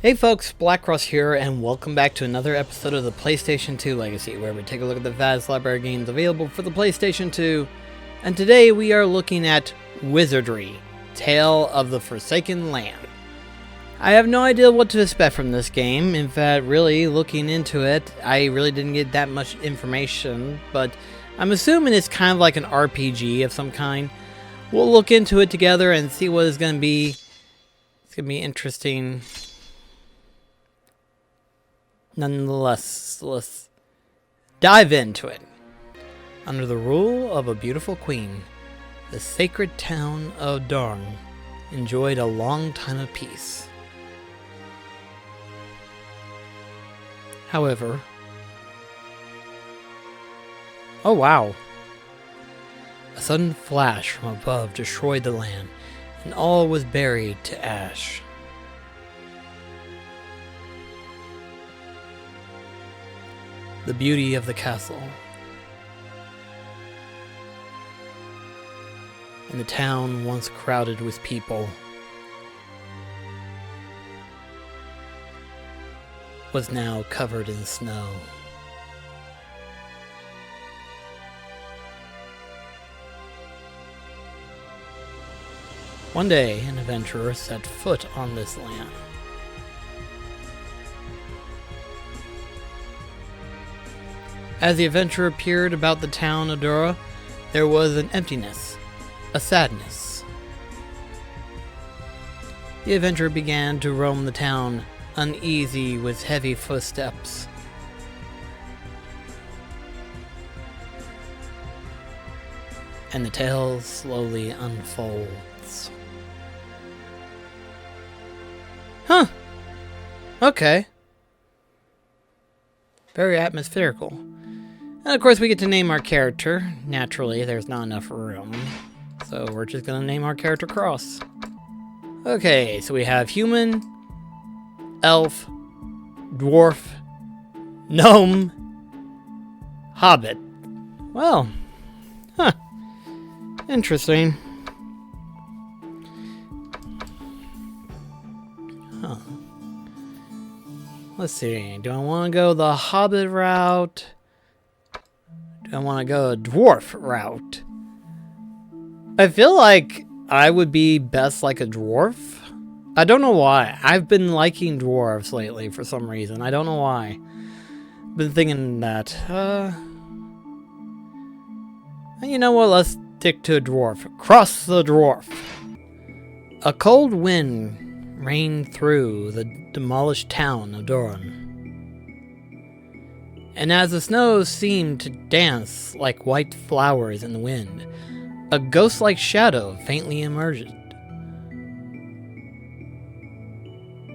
Hey folks, BlackCross here, and welcome back to another episode of the PlayStation 2 Legacy, where we take a look at the vast library of games available for the PlayStation 2. And today we are looking at Wizardry, Tale of the Forsaken Land. I have no idea what to expect from this game. In fact, really, looking into it, I really didn't get that much information, but I'm assuming it's kind of like an RPG of some kind. We'll look into it together and see what it's going to be. It's going to be interesting. Nonetheless, let's dive into it. Under the rule of a beautiful queen, the sacred town of Dorn enjoyed a long time of peace. However, oh wow, a sudden flash from above destroyed the land, and all was buried to ash. The beauty of the castle and the town once crowded with people was now covered in snow. One day, an adventurer set foot on this land. As the adventurer peered about the town of Dora, there was an emptiness, a sadness. The adventurer began to roam the town, uneasy with heavy footsteps. And the tale slowly unfolds. Huh. Okay. Very atmospherical. And of course we get to name our character. Naturally, there's not enough room. So we're just gonna name our character Cross. Okay, so we have human, elf, dwarf, gnome, hobbit. Well, huh. Interesting. Huh. Let's see, do I want to go the hobbit route? Do I want to go a dwarf route? I feel like I would be best like a dwarf. I don't know why. I've been liking dwarves lately for some reason. I don't know why. Been thinking that. You know what? Let's stick to a dwarf. Cross the dwarf. A cold wind rained through the demolished town of Doran. And as the snow seemed to dance like white flowers in the wind, a ghost-like shadow faintly emerged.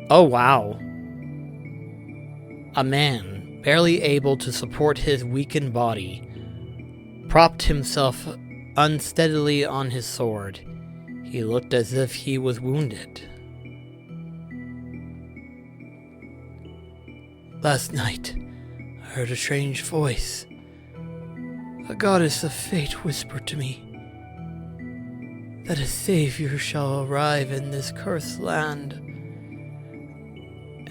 Oh wow. A man, barely able to support his weakened body, propped himself unsteadily on his sword. He looked as if he was wounded. Last night, I heard a strange voice. A goddess of fate whispered to me that a savior shall arrive in this cursed land,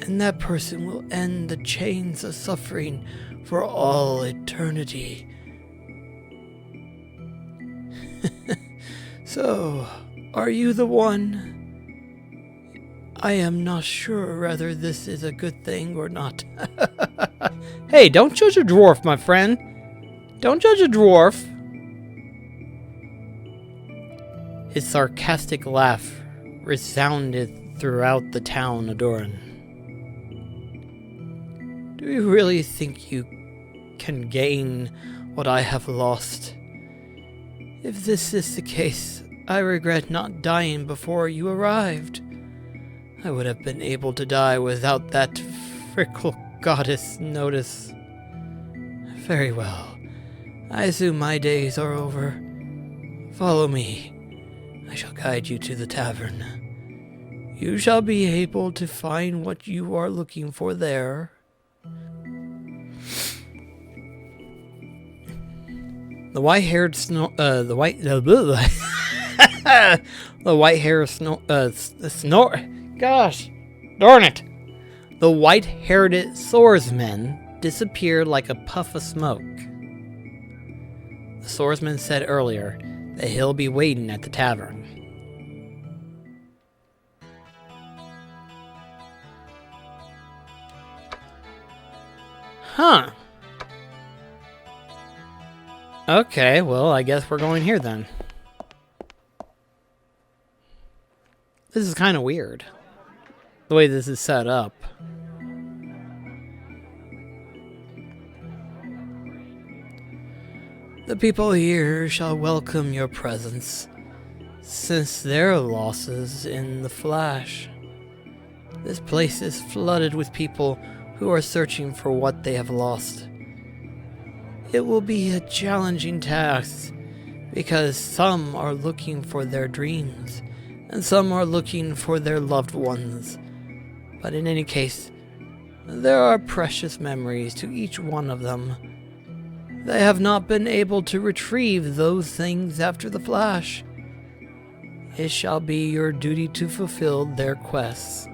and that person will end the chains of suffering for all eternity. So, are you the one? I am not sure whether this is a good thing or not. Hey, don't judge a dwarf, my friend. Don't judge a dwarf. His sarcastic laugh resounded throughout the town of Doran. Do you really think you can gain what I have lost? If this is the case, I regret not dying before you arrived. I would have been able to die without that fickle goddess notice. Very well. I assume my days are over. Follow me. I shall guide you to the tavern. You shall be able to find what you are looking for there. The white-haired the white-haired snore. Gosh, darn it! The white-haired swordsman disappeared like a puff of smoke. The swordsman said earlier that he'll be waiting at the tavern. Huh. Okay, well, I guess we're going here then. This is kind of weird, the way this is set up. The people here shall welcome your presence, since their losses in the flash. This place is flooded with people who are searching for what they have lost. It will be a challenging task, because some are looking for their dreams, and some are looking for their loved ones. But in any case, there are precious memories to each one of them. They have not been able to retrieve those things after the flash. It shall be your duty to fulfill their quests.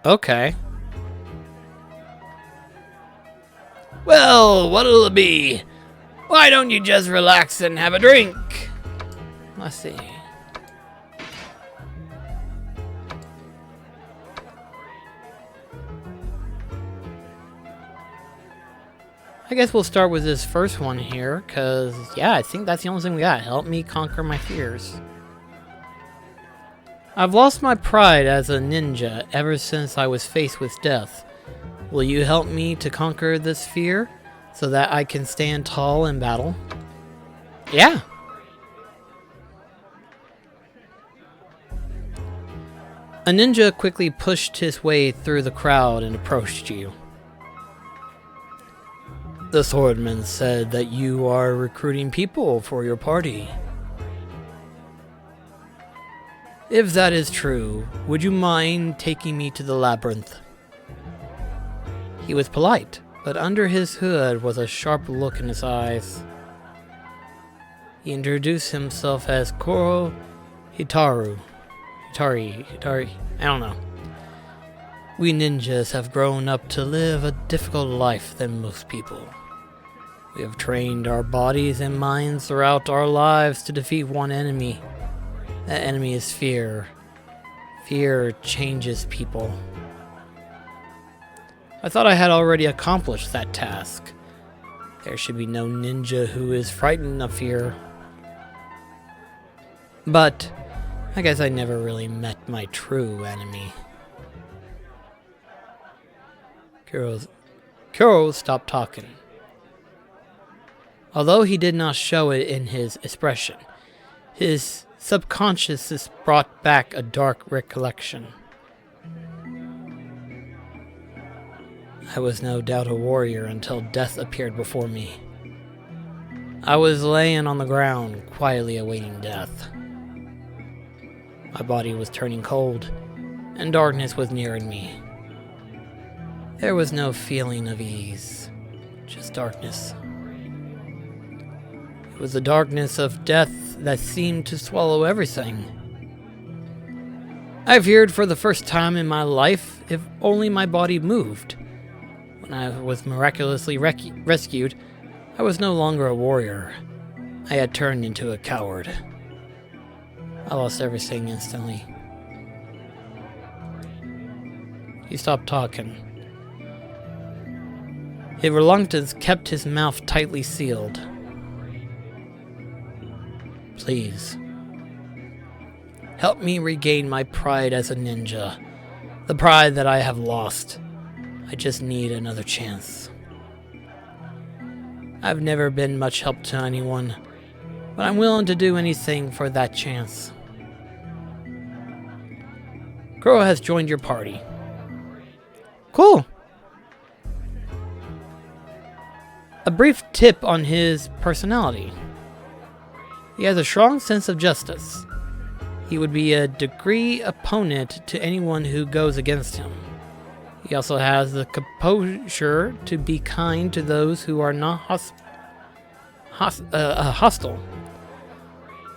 Okay. Well, what'll it be? Why don't you just relax and have a drink? Let's see. I guess we'll start with this first one here, because, yeah, I think that's the only thing we got. Help me conquer my fears. I've lost my pride as a ninja ever since I was faced with death. Will you help me to conquer this fear so that I can stand tall in battle? Yeah. A ninja quickly pushed his way through the crowd and approached you. The swordman said that you are recruiting people for your party. If that is true, would you mind taking me to the labyrinth? He was polite, but under his hood was a sharp look in his eyes. He introduced himself as Koro Hitari, I don't know. We ninjas have grown up to live a difficult life than most people. We have trained our bodies and minds throughout our lives to defeat one enemy. That enemy is fear. Fear changes people. I thought I had already accomplished that task. There should be no ninja who is frightened of fear. But I guess I never really met my true enemy. Kuro stopped talking. Although he did not show it in his expression, his subconscious brought back a dark recollection. I was no doubt a warrior until death appeared before me. I was laying on the ground, quietly awaiting death. My body was turning cold, and darkness was nearing me. There was no feeling of ease, just darkness. It was the darkness of death that seemed to swallow everything. I feared for the first time in my life if only my body moved. When I was miraculously rescued, I was no longer a warrior. I had turned into a coward. I lost everything instantly. He stopped talking. His reluctance kept his mouth tightly sealed. Please, help me regain my pride as a ninja. The pride that I have lost. I just need another chance. I've never been much help to anyone, but I'm willing to do anything for that chance. Kuro has joined your party. Cool. A brief tip on his personality. He has a strong sense of justice. He would be a degree opponent to anyone who goes against him. He also has the composure to be kind to those who are not hostile.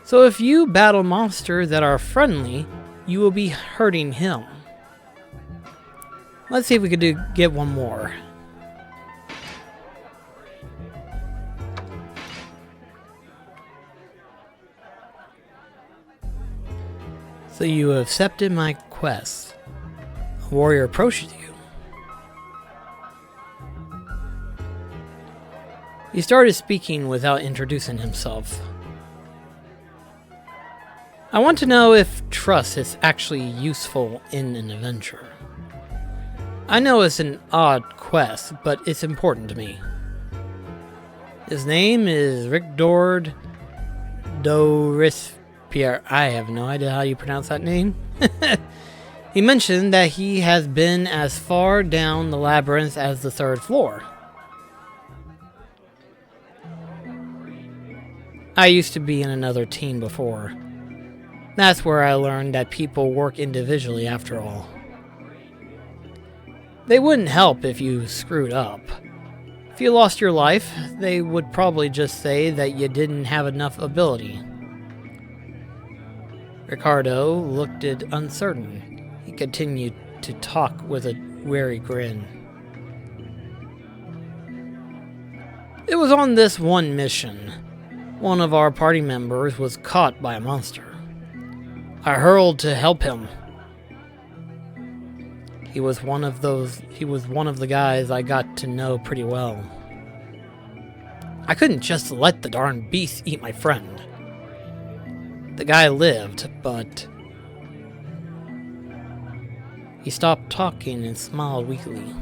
So if you battle monsters that are friendly, you will be hurting him. Let's see if we could get one more. So you have accepted my quest. A warrior approaches you. He started speaking without introducing himself. I want to know if trust is actually useful in an adventure. I know it's an odd quest, but it's important to me. His name is Rickdord Dorispierre. I have no idea how you pronounce that name. He mentioned that he has been as far down the labyrinth as the 3rd floor. I used to be in another team before. That's where I learned that people work individually after all. They wouldn't help if you screwed up. If you lost your life, they would probably just say that you didn't have enough ability. Ricardo looked uncertain. He continued to talk with a wary grin. It was on this one mission. One of our party members was caught by a monster. I hurled to help him. He was one of the guys I got to know pretty well. I couldn't just let the darn beast eat my friend. The guy lived, but he stopped talking and smiled weakly.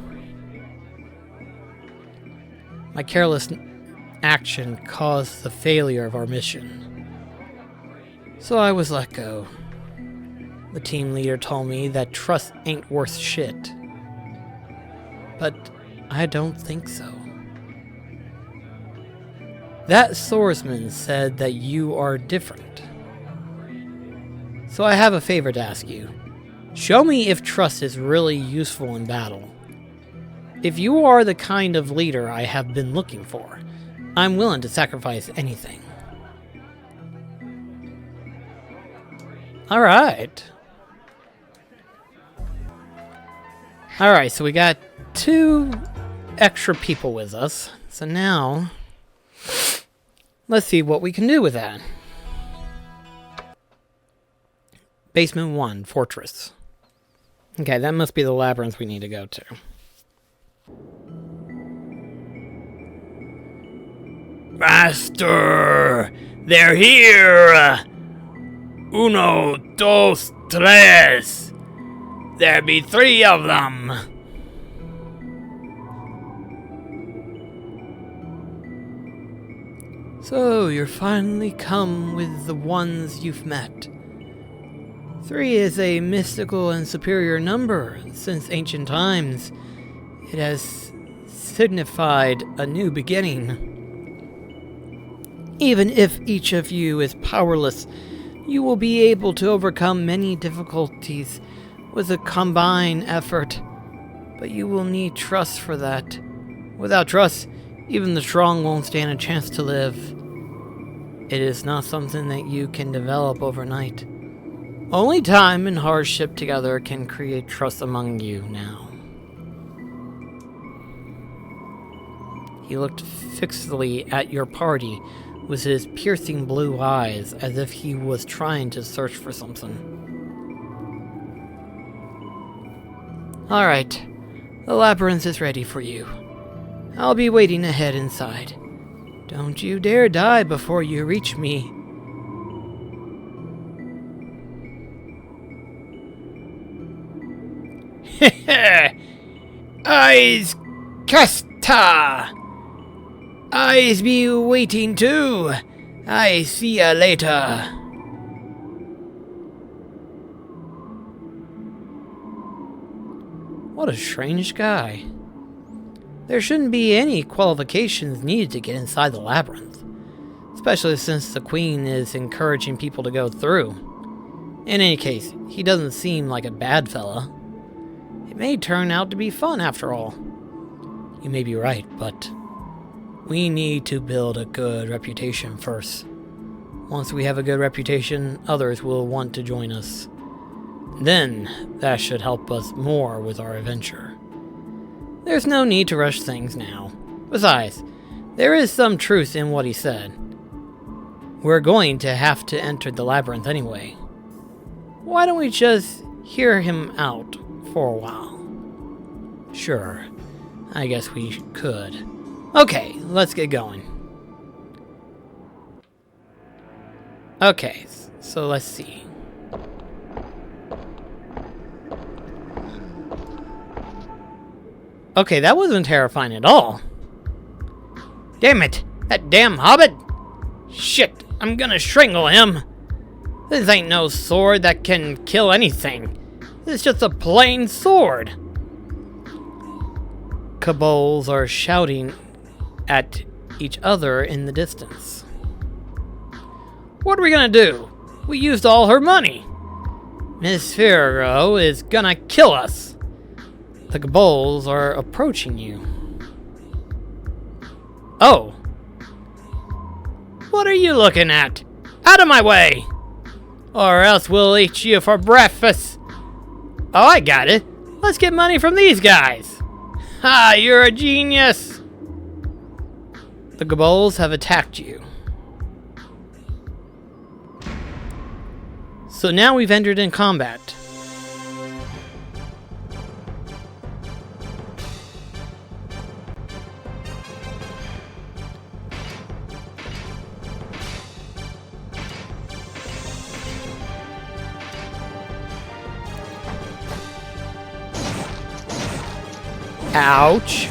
My careless action caused the failure of our mission, so I was let go. The team leader told me that trust ain't worth shit, but I don't think so. That swordsman said that you are different, so I have a favor to ask you. Show me if trust is really useful in battle. If you are the kind of leader I have been looking for, I'm willing to sacrifice anything. Alright. Alright, so we got 2 extra people with us. So now, let's see what we can do with that. Basement 1, Fortress. Okay, that must be the labyrinth we need to go to. Master, they're here! Uno, dos, tres. There be 3 of them. So, you're finally come with the ones you've met. 3 is a mystical and superior number. Since ancient times, it has signified a new beginning. Even if each of you is powerless, you will be able to overcome many difficulties with a combined effort. But you will need trust for that. Without trust, even the strong won't stand a chance to live. It is not something that you can develop overnight. Only time and hardship together can create trust among you now. He looked fixedly at your party with his piercing blue eyes, as if he was trying to search for something. Alright, the labyrinth is ready for you. I'll be waiting ahead inside. Don't you dare die before you reach me. Eyes Casta! Eyes be waiting too. I see ya later. What a strange guy. There shouldn't be any qualifications needed to get inside the labyrinth, especially since the Queen is encouraging people to go through. In any case, he doesn't seem like a bad fella. It may turn out to be fun after all. You may be right, but we need to build a good reputation first. Once we have a good reputation, others will want to join us. Then, that should help us more with our adventure. There's no need to rush things now. Besides, there is some truth in what he said. We're going to have to enter the labyrinth anyway. Why don't we just hear him out for a while? Sure, I guess we could. Okay, let's get going. Okay, so let's see. Okay, that wasn't terrifying at all. Damn it! That damn hobbit! Shit, I'm gonna strangle him! This ain't no sword that can kill anything. It's just a plain sword. Kobolds are shouting at each other in the distance. What are we gonna do? We used all her money. Miss Figaro is gonna kill us. The kobolds are approaching you. Oh. What are you looking at? Out of my way! Or else we'll eat you for breakfast. Oh, I got it. Let's get money from these guys. Ha, you're a genius. The kobolds have attacked you. So now we've entered in combat. Ouch.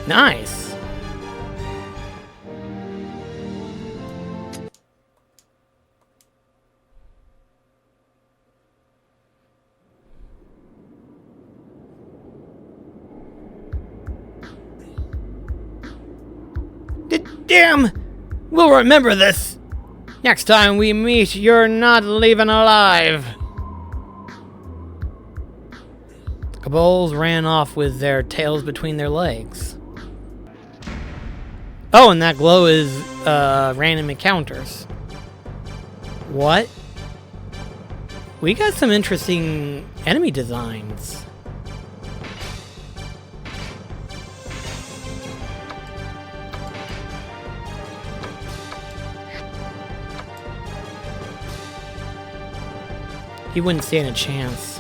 Nice. Damn! We'll remember this. Next time we meet, you're not leaving alive. The kobolds ran off with their tails between their legs. Oh, and that glow is random encounters. What? We got some interesting enemy designs. He wouldn't stand a chance.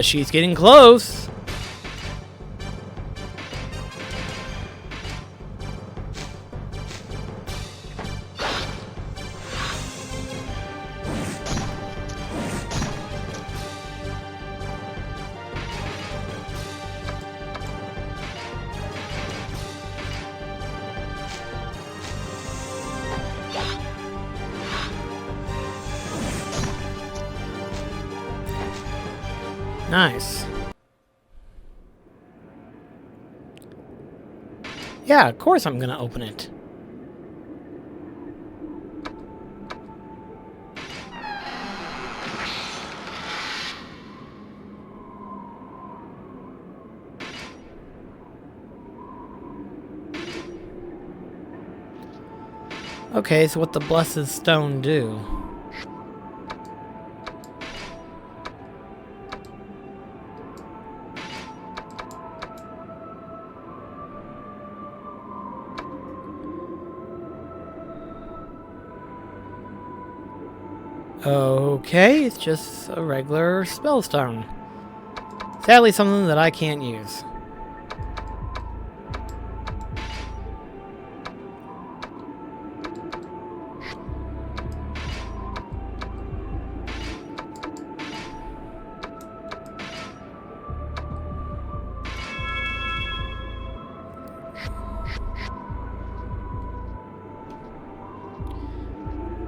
She's getting close. Nice. Yeah, of course I'm gonna open it. Okay, so what the blessed stone do? Okay, it's just a regular spellstone. Sadly, something that I can't use.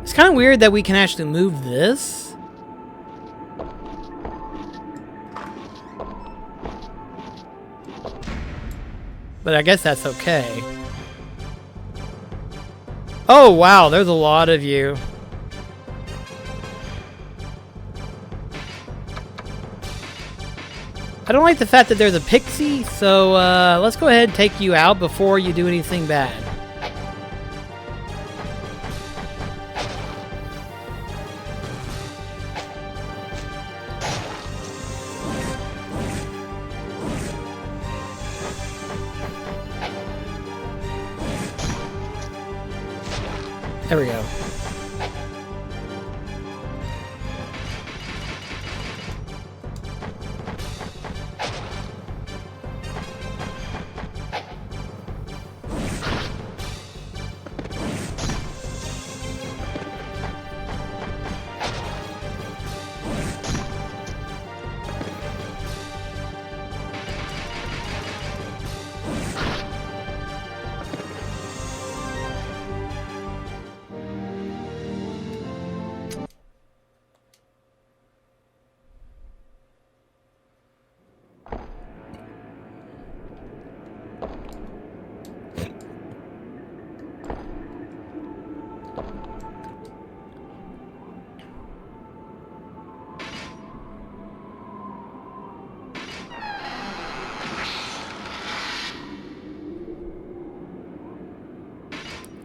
It's kind of weird that we can actually move this. but I guess that's okay. Oh wow, there's a lot of you. I don't like the fact that there's a pixie, so let's go ahead and take you out before you do anything bad. There we go.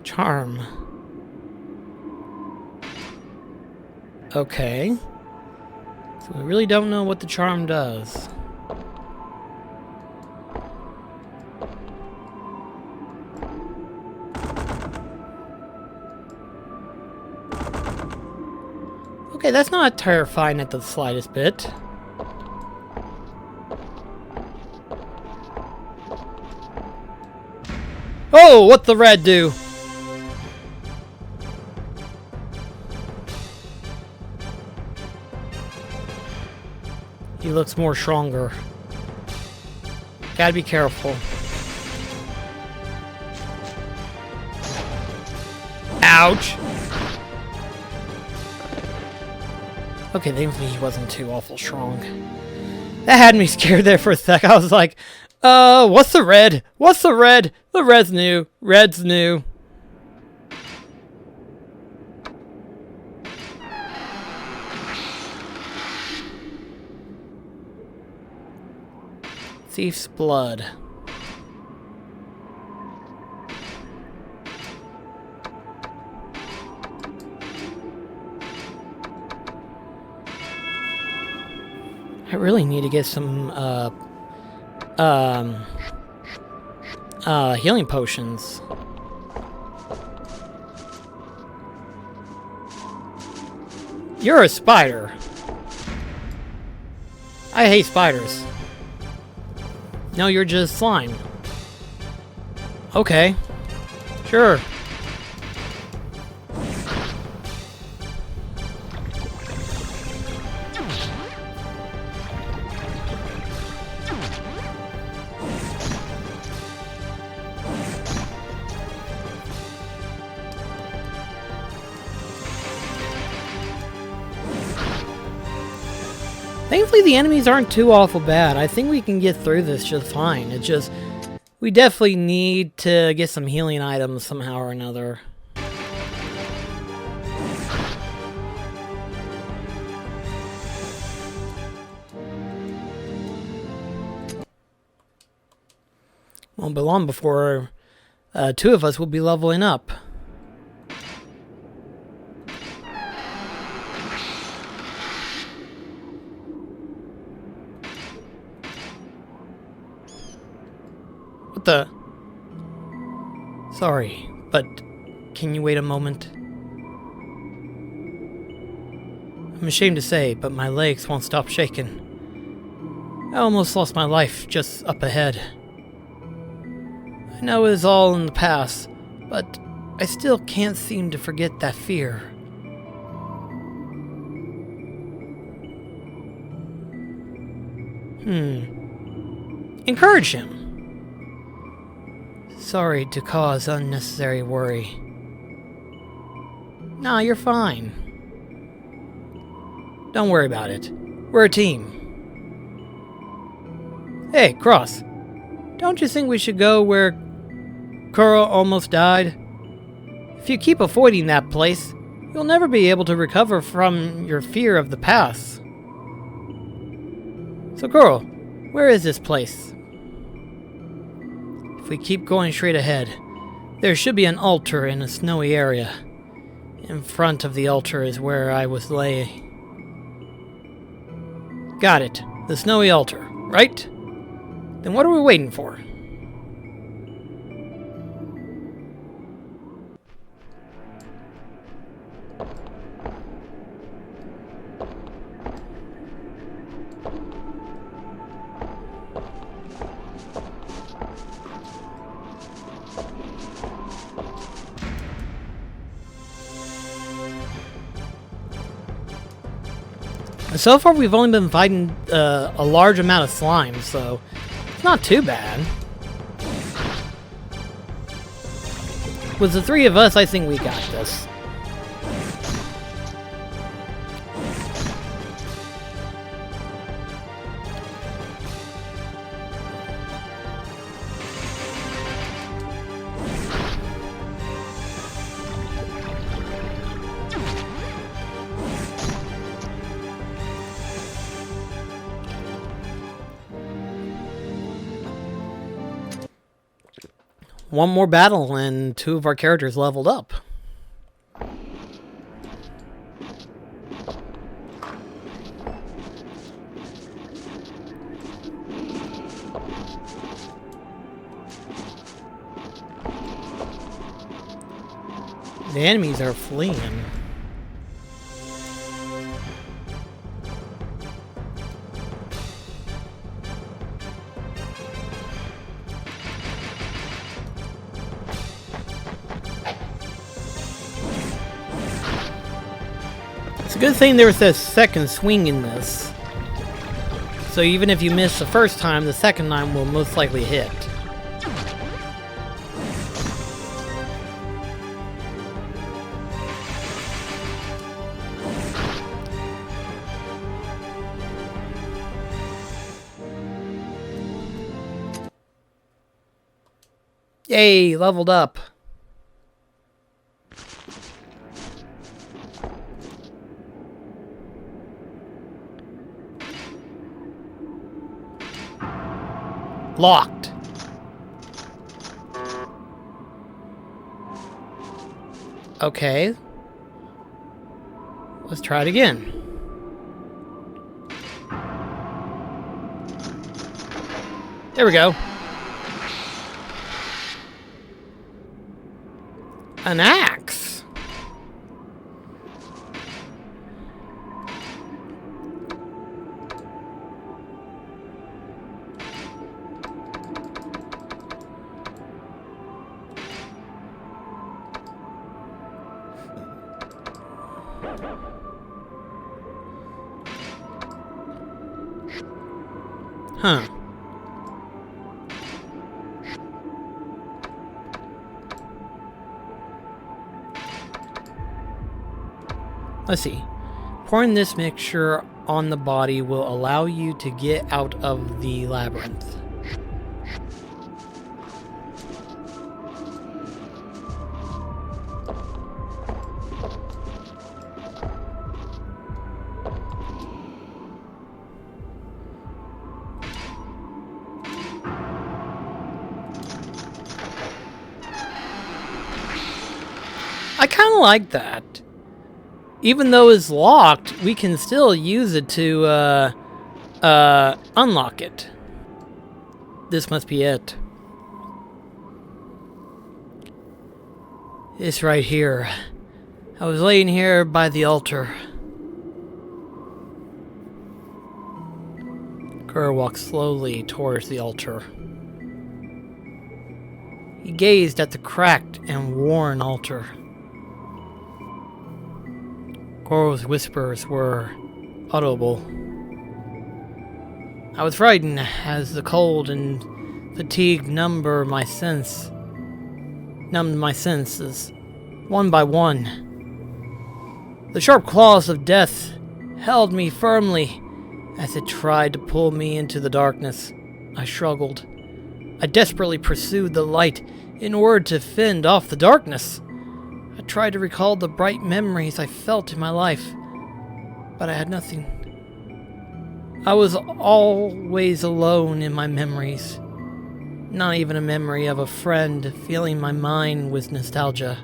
Charm. Okay. So we really don't know what the charm does. Okay, that's not terrifying at the slightest bit. Oh, what's the red do? He looks more stronger. Gotta be careful. Ouch! Okay, thankfully he wasn't too awful strong. That had me scared there for a sec. I was like, what's the red? What's the red? The red's new. Red's new. Thief's blood. I really need to get some healing potions. You're a spider. I hate spiders. No, you're just slime. Okay. Sure. Thankfully, the enemies aren't too awful bad. I think we can get through this just fine. It's just, we definitely need to get some healing items somehow or another. Won't be long before two of us will be leveling up. What the? Sorry, but can you wait a moment? I'm ashamed to say, but my legs won't stop shaking. I almost lost my life just up ahead. I know it is all in the past, but I still can't seem to forget that fear. Encourage him. Sorry to cause unnecessary worry. Nah, you're fine. Don't worry about it. We're a team. Hey, Cross. Don't you think we should go where Kuro almost died? If you keep avoiding that place, you'll never be able to recover from your fear of the past. So Kuro, where is this place? If we keep going straight ahead, there should be an altar in a snowy area. In front of the altar is where I was laying. Got it. The snowy altar, right? Then what are we waiting for? So far, we've only been fighting a large amount of slime, so it's not too bad. With the three of us, I think we got this. One more battle and two of our characters leveled up. The enemies are fleeing. It's a good thing there was a second swing in this. So even if you miss the first time, the second time will most likely hit. Yay, leveled up. Locked. Okay. Let's try it again. There we go. An axe. Huh. Let's see. Pouring this mixture on the body will allow you to get out of the labyrinth. I kind of like that. Even though it's locked, we can still use it to unlock it. This must be it. It's right here. I was laying here by the altar. Kuro walked slowly towards the altar. He gazed at the cracked and worn altar. Kuro's whispers were audible. I was frightened as the cold and fatigue numbed my senses, one by one. The sharp claws of death held me firmly as it tried to pull me into the darkness. I struggled. I desperately pursued the light in order to fend off the darkness. I tried to recall the bright memories I felt in my life, but I had nothing. I was always alone in my memories. Not even a memory of a friend filling my mind with nostalgia,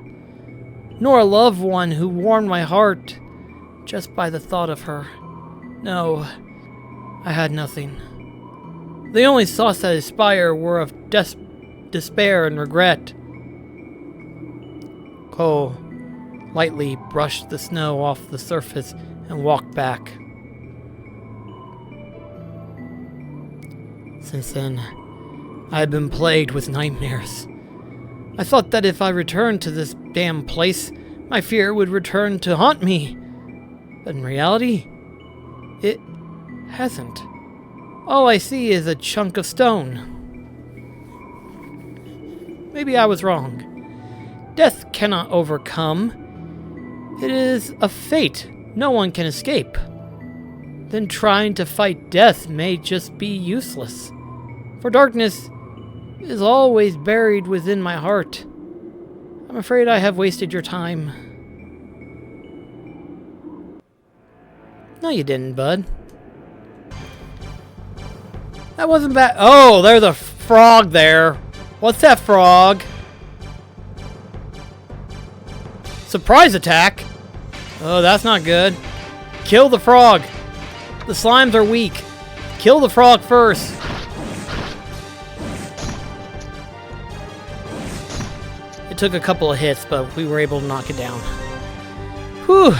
nor a loved one who warmed my heart just by the thought of her. No, I had nothing. The only thoughts that inspired were of despair and regret. Cole lightly brushed the snow off the surface and walked back. Since then, I had been plagued with nightmares. I thought that if I returned to this damn place, my fear would return to haunt me. But in reality, it hasn't. All I see is a chunk of stone. Maybe I was wrong. Death cannot overcome. It is a fate no one can escape. Then trying to fight death may just be useless. For darkness is always buried within my heart. I'm afraid I have wasted your time. No, you didn't, bud. That wasn't bad. Oh, there's a frog there. What's that frog? Surprise attack? Oh, that's not good. Kill the frog. The slimes are weak. Kill the frog first. It took a couple of hits, but we were able to knock it down. Whew.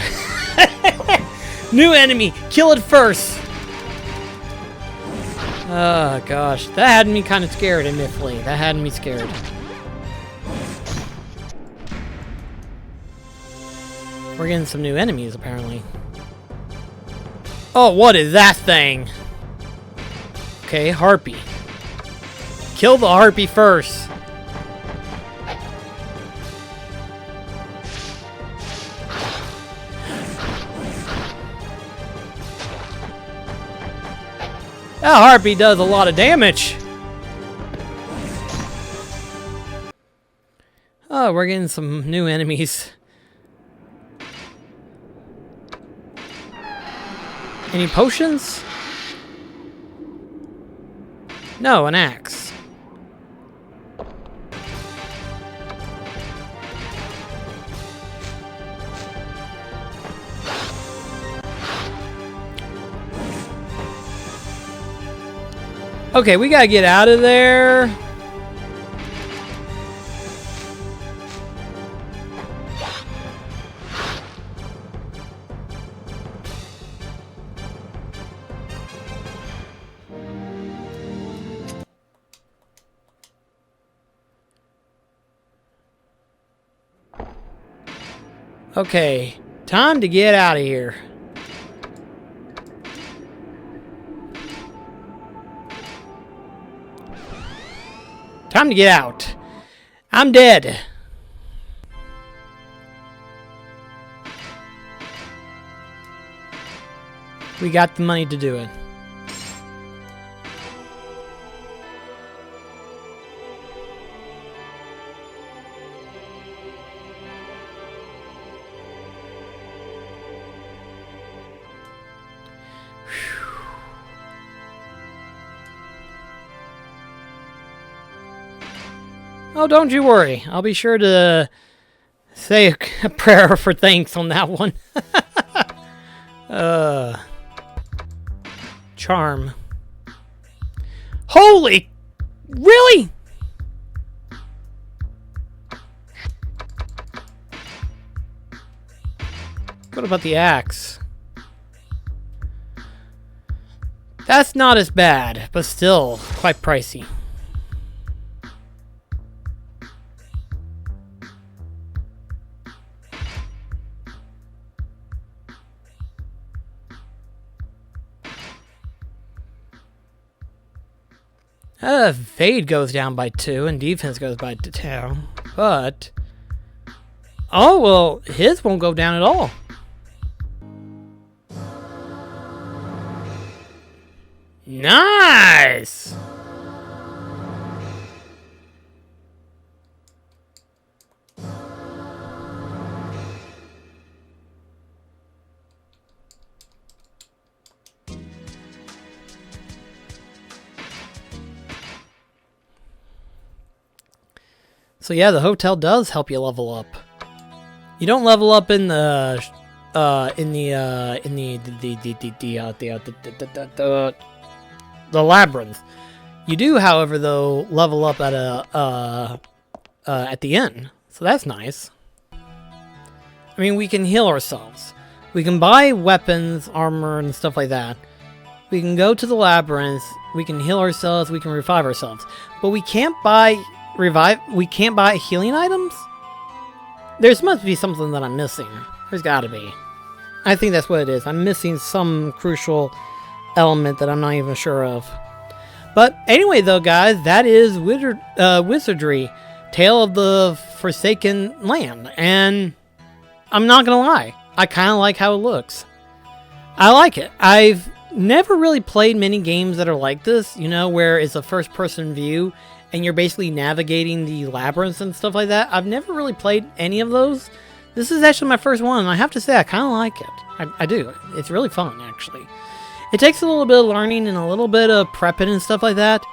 New enemy. Kill it first. Oh, gosh. That had me kind of scared, admittedly. That had me scared. We're getting some new enemies, apparently. Oh, what is that thing? Okay, harpy. Kill the harpy first. That harpy does a lot of damage. Oh, we're getting some new enemies. Any potions? No, an axe. Okay, we gotta get out of there. Okay, time to get out of here. Time to get out. I'm dead. We got the money to do it. Oh, don't you worry. I'll be sure to say a prayer for thanks on that one. Charm. Holy! Really? What about the axe? That's not as bad, but still quite pricey. Fade goes down by 2 and defense goes by 2, but oh well, his won't go down at all. Nice. So yeah, the hotel does help you level up. You don't level up in the labyrinth. You do, however, though, level up at the inn. So that's nice. I mean, we can heal ourselves. We can buy weapons, armor, and stuff like that. We can go to the labyrinth. We can heal ourselves. We can revive ourselves. But we can't buy we can't buy healing items? There must be something that I'm missing. There's gotta be. I think that's what it is. I'm missing some crucial element that I'm not even sure of. But anyway, though, guys, that is Wizardry, Tale of the Forsaken Land. And I'm not gonna lie, I kind of like how it looks. I like it. I've never really played many games that are like this, you know, where it's a first-person view and you're basically navigating the labyrinths and stuff like that. I've never really played any of those. This is actually my first one, and I have to say I kind of like it. I do. It's really fun, actually. It takes a little bit of learning and a little bit of prepping and stuff like that,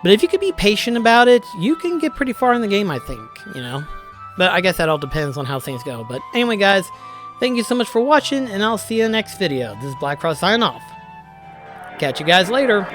but if you could be patient about it, you can get pretty far in the game, I think, you know? But I guess that all depends on how things go. But anyway, guys, thank you so much for watching, and I'll see you in the next video. This is BlackCross signing off. Catch you guys later.